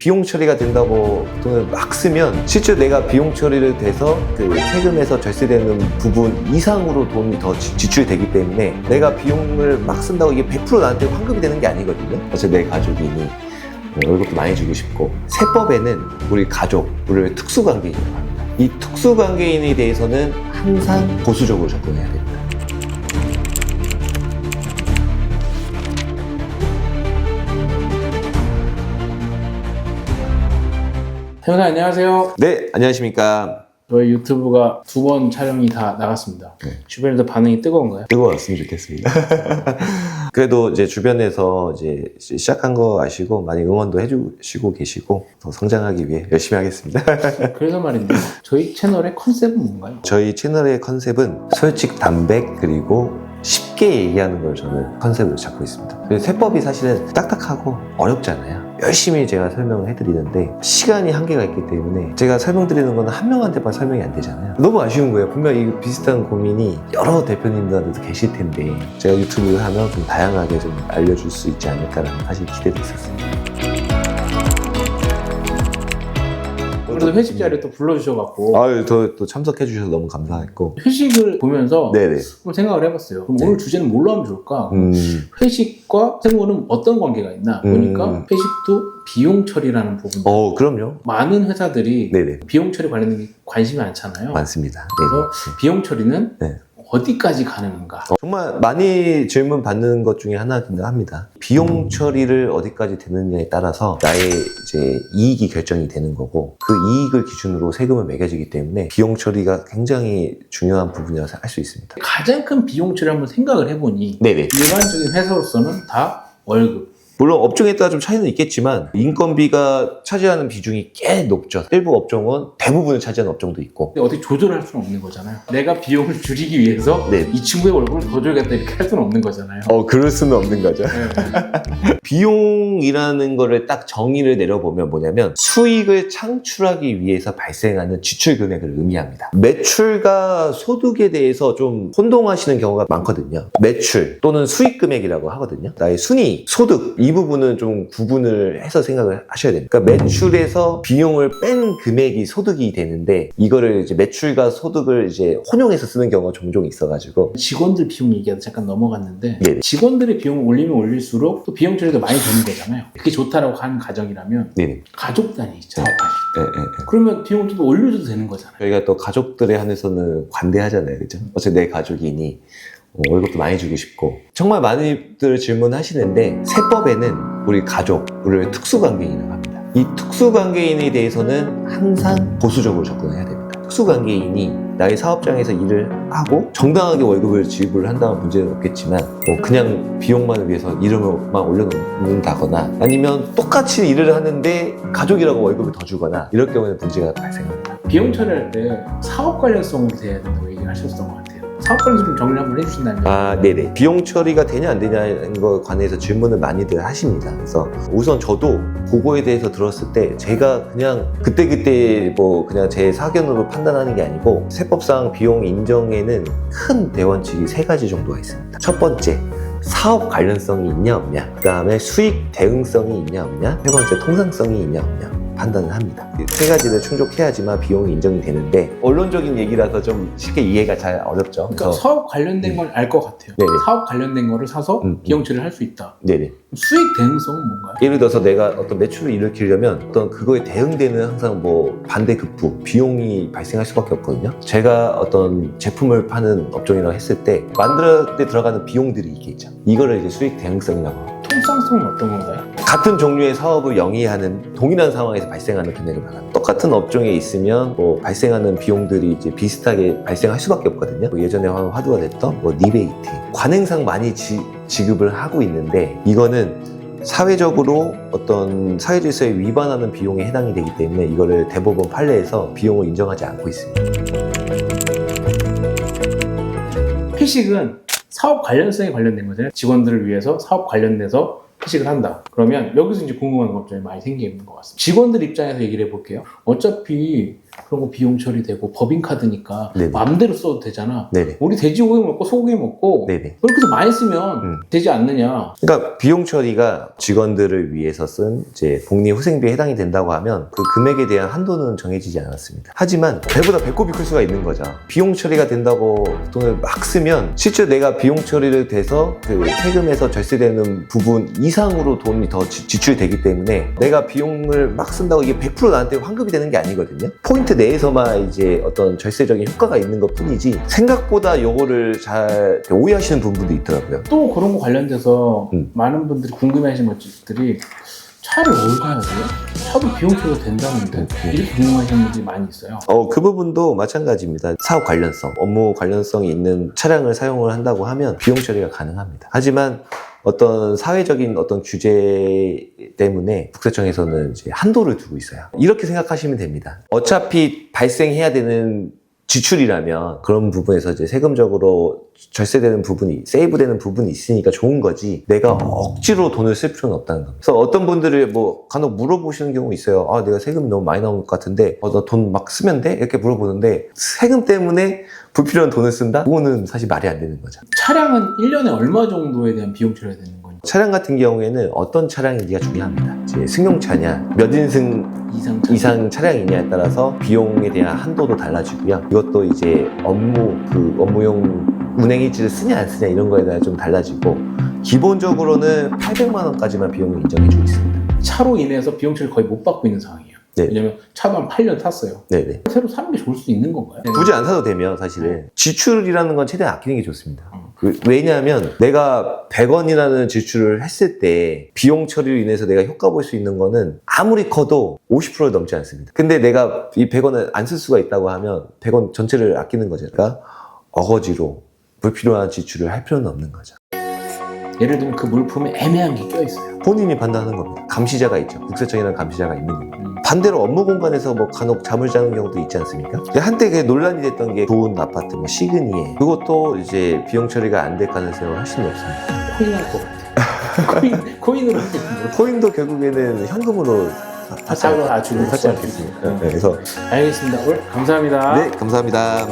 비용 처리가 된다고 돈을 막 쓰면 실제로 내가 비용 처리를 돼서 그 세금에서 절세되는 부분 이상으로 돈이 더 지출이 되기 때문에 내가 비용을 막 쓴다고 이게 100% 나한테 환급이 되는 게 아니거든요. 그래서 내 가족이니 월급도 많이 주고 싶고, 세법에는 우리 가족, 우리 특수관계인이라고 합니다. 이 특수관계인에 대해서는 항상 보수적으로 접근해야 됩니다. 형사 안녕하세요. 네, 안녕하십니까. 저희 유튜브가 2번 촬영이 다 나갔습니다. 네. 주변에서 반응이 뜨거운가요? 뜨거웠으면 좋겠습니다. 그래도 이제 주변에서 이제 시작한 거 아시고 많이 응원도 해주시고 계시고 더 성장하기 위해 열심히 하겠습니다. 그래서 말인데 저희 채널의 컨셉은 뭔가요? 저희 채널의 컨셉은 솔직 담백 그리고 쉽게 얘기하는 걸 저는 컨셉으로 잡고 있습니다. 그래서 세법이 사실은 딱딱하고 어렵잖아요. 열심히 제가 설명을 해드리는데 시간이 한계가 있기 때문에 제가 설명드리는 거는 한 명한테만 설명이 안 되잖아요. 너무 아쉬운 거예요. 분명 이 비슷한 고민이 여러 대표님들도 계실 텐데 제가 유튜브를 하면 좀 다양하게 좀 알려줄 수 있지 않을까라는 사실 기대도 있었습니다. 그래도 회식 자리에 또 불러주셔갖고 아유, 또 참석해 주셔서 너무 감사했고. 회식을 보면서 네네. 한번 생각을 해봤어요. 그럼 네. 오늘 주제는 뭘로 하면 좋을까? 회식과 세무는 어떤 관계가 있나? 보니까 회식도 비용 처리라는 부분. 그럼요. 많은 회사들이 네네. 비용 처리 관련된 관심이 많잖아요. 많습니다. 그래서 비용 처리는 네. 어디까지 가능한가? 정말 많이 질문 받는 것 중에 하나긴 합니다. 비용 처리를 어디까지 되느냐에 따라서 나의 이제 이익이 결정이 되는 거고, 그 이익을 기준으로 세금을 매겨지기 때문에 비용 처리가 굉장히 중요한 부분이라고 할 수 있습니다. 가장 큰 비용 처리 한번 생각을 해보니 네네. 일반적인 회사로서는 다 월급. 물론 업종에 따라 좀 차이는 있겠지만 인건비가 차지하는 비중이 꽤 높죠. 일부 업종은 대부분을 차지하는 업종도 있고. 근데 어떻게 조절할 수는 없는 거잖아요. 내가 비용을 줄이기 위해서 네. 이 친구의 월급을 더 줘야겠다 이렇게 할 수는 없는 거잖아요. 그럴 수는 없는 거죠. 네. 비용이라는 거를 딱 정의를 내려보면 뭐냐면 수익을 창출하기 위해서 발생하는 지출 금액을 의미합니다. 매출과 소득에 대해서 좀 혼동하시는 경우가 많거든요. 매출 또는 수익 금액이라고 하거든요. 나의 순이익, 소득 이 부분은 좀 구분을 해서 생각을 하셔야 됩니다. 그러니까 매출에서 비용을 뺀 금액이 소득이 되는데 이거를 이제 매출과 소득을 이제 혼용해서 쓰는 경우가 종종 있어가지고. 직원들 비용 얘기하다 잠깐 넘어갔는데 네네. 직원들의 비용을 올리면 올릴수록 또 비용 처리가 많이 되는 거잖아요. 그게 좋다라고 하는 가정이라면 네네. 가족 단위 있잖아요. 그러면 비용을 좀 올려줘도 되는 거잖아요. 저희가 또 가족들에 한해서는 관대하잖아요. 그죠? 어차피 내 가족이니 월급도 많이 주고 싶고. 정말 많이들 질문하시는데 세법에는 우리 가족, 우리 특수관계인이라고 합니다. 이 특수관계인에 대해서는 항상 보수적으로 접근해야 됩니다. 특수관계인이 나의 사업장에서 일을 하고 정당하게 월급을 지급을 한다면 문제는 없겠지만 그냥 비용만을 위해서 이름만 올려놓는다거나 아니면 똑같이 일을 하는데 가족이라고 월급을 더 주거나 이럴 경우에는 문제가 발생합니다. 비용 처리할 때 사업 관련성으로 돼야 된다고 얘기를 하셨던 것 같아요. 사업 관련성 좀 정리 한번 해주신다면. 네네. 비용 처리가 되냐 안 되냐는 거 관해서 질문을 많이들 하십니다. 그래서 우선 저도 그거에 대해서 들었을 때 제가 그냥 그때그때 그냥 제 사견으로 판단하는 게 아니고 세법상 비용 인정에는 큰 대원칙이 3가지 정도가 있습니다. 첫 번째, 사업 관련성이 있냐 없냐. 그 다음에 수익 대응성이 있냐 없냐. 세 번째, 통상성이 있냐 없냐. 판단을 합니다. 3가지를 충족해야지만 비용이 인정이 되는데 언론적인 얘기라서 좀 쉽게 이해가 잘 어렵죠. 그러니까 그래서 사업 관련된 걸 알 것 같아요. 네네. 사업 관련된 거를 사서 비용 처리를 할 수 있다. 네네. 수익 대응성은 뭔가요? 예를 들어서 내가 어떤 매출을 일으키려면 어떤 그거에 대응되는 항상 반대급부 비용이 발생할 수밖에 없거든요. 제가 어떤 제품을 파는 업종이라고 했을 때 만들 때 들어가는 비용들이 있겠죠. 이거를 이제 수익 대응성이라고 합니다. 통상성은 어떤 건가요? 같은 종류의 사업을 영위하는 동일한 상황에서 발생하는 금액을 말합니다. 똑같은 업종에 있으면 발생하는 비용들이 이제 비슷하게 발생할 수밖에 없거든요. 예전에 화두가 됐던 리베이트, 관행상 많이 지급을 하고 있는데 이거는 사회적으로 어떤 사회질서에 위반하는 비용에 해당이 되기 때문에 이거를 대법원 판례에서 비용을 인정하지 않고 있습니다. 회식은 사업 관련성에 관련된 거잖아요. 직원들을 위해서 사업 관련돼서 회식을 한다. 그러면 여기서 이제 궁금한 것들이 많이 생기는 것 같습니다. 직원들 입장에서 얘기를 해볼게요. 어차피 그런 거 비용 처리되고 법인카드니까 네네. 마음대로 써도 되잖아. 네네. 우리 돼지고기 먹고 소고기 먹고 네네. 그렇게 해서 많이 쓰면 되지 않느냐. 그러니까 비용 처리가 직원들을 위해서 쓴 이제 복리후생비에 해당이 된다고 하면 그 금액에 대한 한도는 정해지지 않았습니다. 하지만 배보다 배꼽이 클 수가 있는 거죠. 비용 처리가 된다고 돈을 막 쓰면 실제 내가 비용 처리를 돼서 그 세금에서 절세되는 부분 이상으로 돈이 더 지출되기 때문에 내가 비용을 막 쓴다고 이게 100% 나한테 환급이 되는 게 아니거든요. 포인트 내에서만 이제 어떤 절세적인 효과가 있는 것 뿐이지 생각보다 요거를 잘 오해하시는 부분도 있더라고요. 또 그런 거 관련돼서 많은 분들이 궁금해하시는 것들이 차를 뭘 사야 돼요? 차도 비용 처리가 된다는데 이렇게 궁금해하시는 분들이 많이 있어요. 그 부분도 마찬가지입니다. 사업 관련성, 업무 관련성이 있는 차량을 사용을 한다고 하면 비용 처리가 가능합니다. 하지만 어떤 사회적인 어떤 규제 때문에 국세청에서는 이제 한도를 두고 있어요. 이렇게 생각하시면 됩니다. 어차피 발생해야 되는 지출이라면 그런 부분에서 이제 세금적으로 절세되는 부분이, 세이브되는 부분이 있으니까 좋은 거지 내가 억지로 돈을 쓸 필요는 없다는 겁니다. 그래서 어떤 분들이 뭐 간혹 물어보시는 경우 있어요. 아, 내가 세금이 너무 많이 나올 것 같은데 나 돈 막 쓰면 돼? 이렇게 물어보는데 세금 때문에 불필요한 돈을 쓴다? 그거는 사실 말이 안 되는 거죠. 차량은 1년에 얼마 정도에 대한 비용 처리가 되는 건지? 차량 같은 경우에는 어떤 차량인지가 중요합니다. 이제 승용차냐, 몇 인승 이상 차량이냐에 따라서 비용에 대한 한도도 달라지고요. 이것도 이제 업무용 운행일지를 쓰냐 안 쓰냐 이런 거에 대해 좀 달라지고 기본적으로는 800만 원까지만 비용을 인정해주고 있습니다. 차로 인해서 비용 처리 거의 못 받고 있는 상황이에요. 네. 왜냐면 차도 한 8년 탔어요. 네네. 새로 사는 게 좋을 수 있는 건가요? 굳이 안 사도 되면 사실은 지출이라는 건 최대한 아끼는 게 좋습니다. 왜냐하면 내가 100원이라는 지출을 했을 때 비용 처리로 인해서 내가 효과 볼 수 있는 거는 아무리 커도 50%를 넘지 않습니다. 근데 내가 이 100원을 안 쓸 수가 있다고 하면 100원 전체를 아끼는 거죠. 그러니까 어거지로 불필요한 지출을 할 필요는 없는 거죠. 예를 들면 그 물품에 애매한 게 껴있어요. 본인이 판단하는 겁니다. 감시자가 있죠. 국세청이라는 감시자가 있는 겁니다. 반대로 업무 공간에서 뭐 간혹 잠을 자는 경우도 있지 않습니까? 한때 그 논란이 됐던 게 좋은 아파트, 뭐 시그니에 그것도 이제 비용 처리가 안 될 가능성이 훨씬 높습니다. 코인 할 것 같아요. 코인으로 할 것 같아요. 코인도 결국에는 현금으로 짝을 아주 하지 않겠습니까? 네, 그래서 알겠습니다. 오늘 감사합니다. 네, 감사합니다.